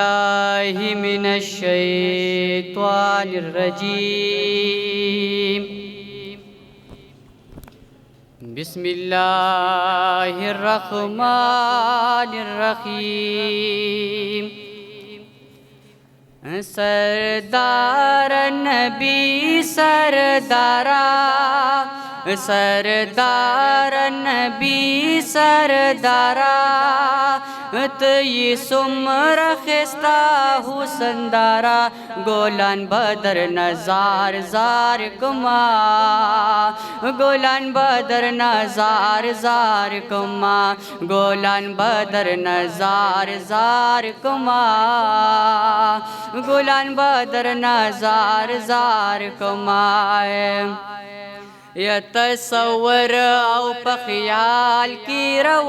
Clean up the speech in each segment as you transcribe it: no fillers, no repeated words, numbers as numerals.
الله من الشيطان الرجيم. بسم الله الرحمن الرحيم. سردار نبی سردارا، سردار نبی سردارا، تی سمر خستا حسندارا، گولان بدر نزار زار کما، گولان بدر نزار زار کما، گولان بدر نزار زار کما، گولان بدر نزار زار کمائے. یتصور او پخیال کی روان،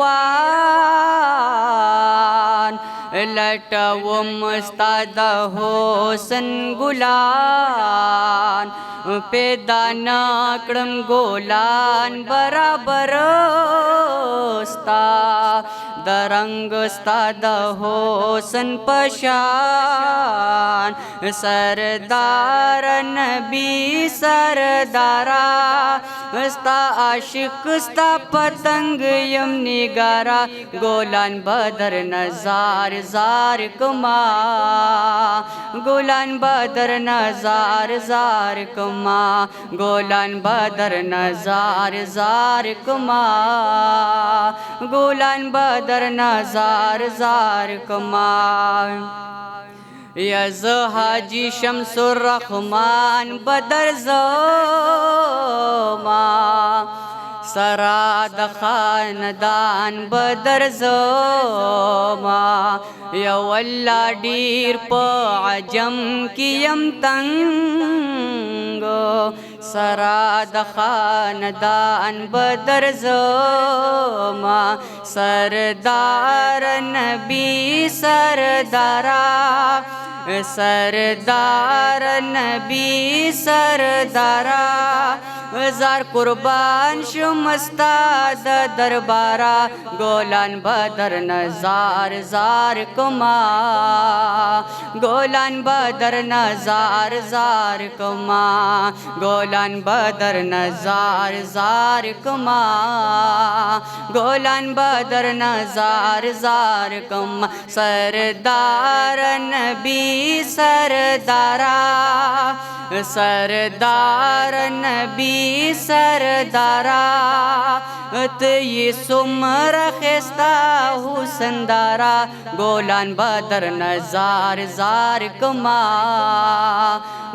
لٹوم استاد حسن گلان، پیدا ناکڑم گولان برابر استا، درنگ استاد حسن پشان. سردار نبی سردارا، استا عاشق استا پتنگ یم نگارا، گولان بدر نزار زار کما، گولان بدر نزار زار کما، گولان بدر نزار زار کما، گولان بدر نزار زار کما. یز حاجی شمس الرحمن بدر زما، سراد خاندان بدر زما، یو اللہ ڈیر پا عجم کیم تنگو، سراد خاندان بدر زما، سردار نبی سردارا، سردار نبی سردارا، زار قربان شم استاد دربارا، گولان بدر نزار زار کما، گولان بدر نزار زار کما، گولان بدر نزار زار کما، گولان بدر نزار زار کما. سردار نبی سردارا، سردار نبی سردارا، تی سمر خستا حسندارا، گولان بدر نزار زار کما،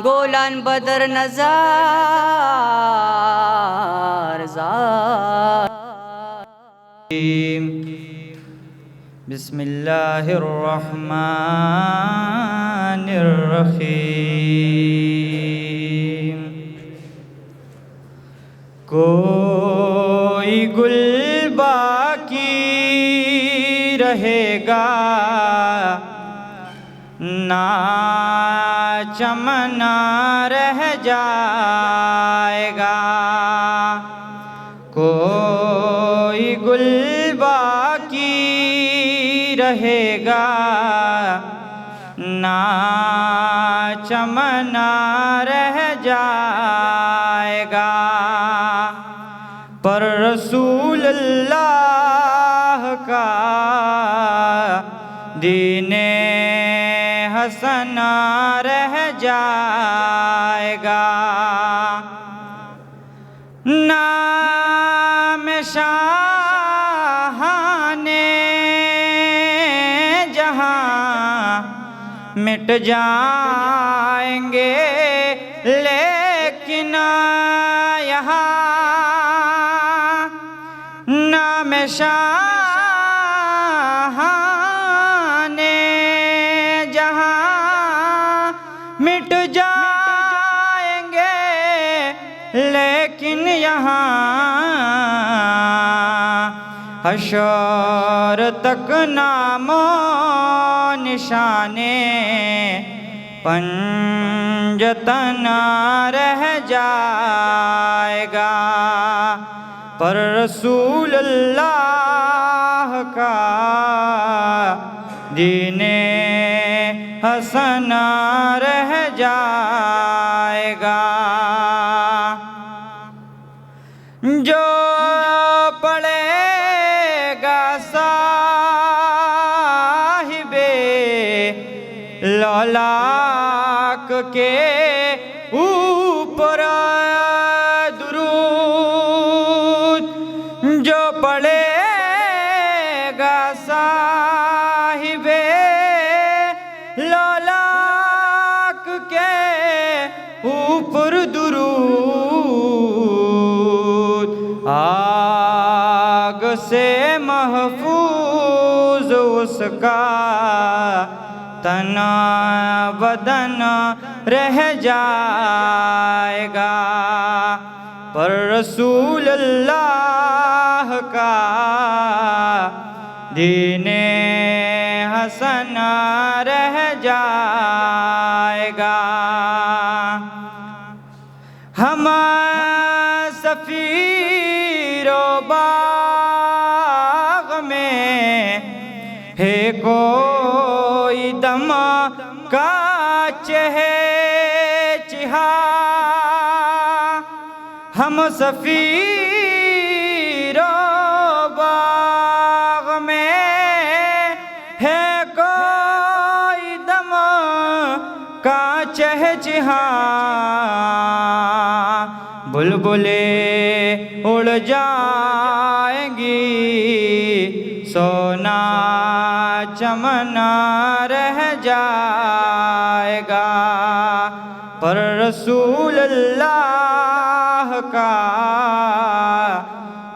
گولان بدر نزار زار. بسم اللہ الرحمن الرحیم. کوئی گل باقی رہے گا، نہ چمنا رہ جائے گا. کوئی گل باقی رہے گا، نہ چمنا رہ جائے گا. پر رسول اللہ کا دین حسنہ رہ جائے گا. نام شاہان جہاں مٹ جائیں گے، لیکن یہاں نام شاہان جہاں مٹ جائیں گے، لیکن یہاں حشر تک نام و نشانے پنجتنا رہ جائے گا. پر رسول اللہ کا دین حسنا رہ جائے گا۔ جو پڑھے گا صاحب لولاک کے اوپر درود، جو پڑھے گا صاحب لولاک کے اوپر درود، آگ سے محفوظ اس کا تنا بدن رہ جائے گا، پر رسول اللہ کا دین حسن رہ جائے گا۔ ہم سفیر و باغ میں ہے کوئی دم کا چہا، ہم سفیر و باغ میں ہے کوئی دم کا چہچہا، بلبلیں اڑ جائیں گی سونا چمنا رہ جائے گا، پر رسول اللہ کا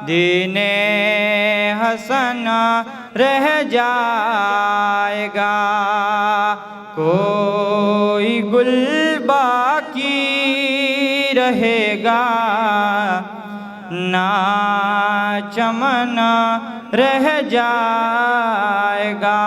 دین حسن رہ جائے گا۔ کوئی گل باقی رہے گا نہ چمن رہ جائے گا۔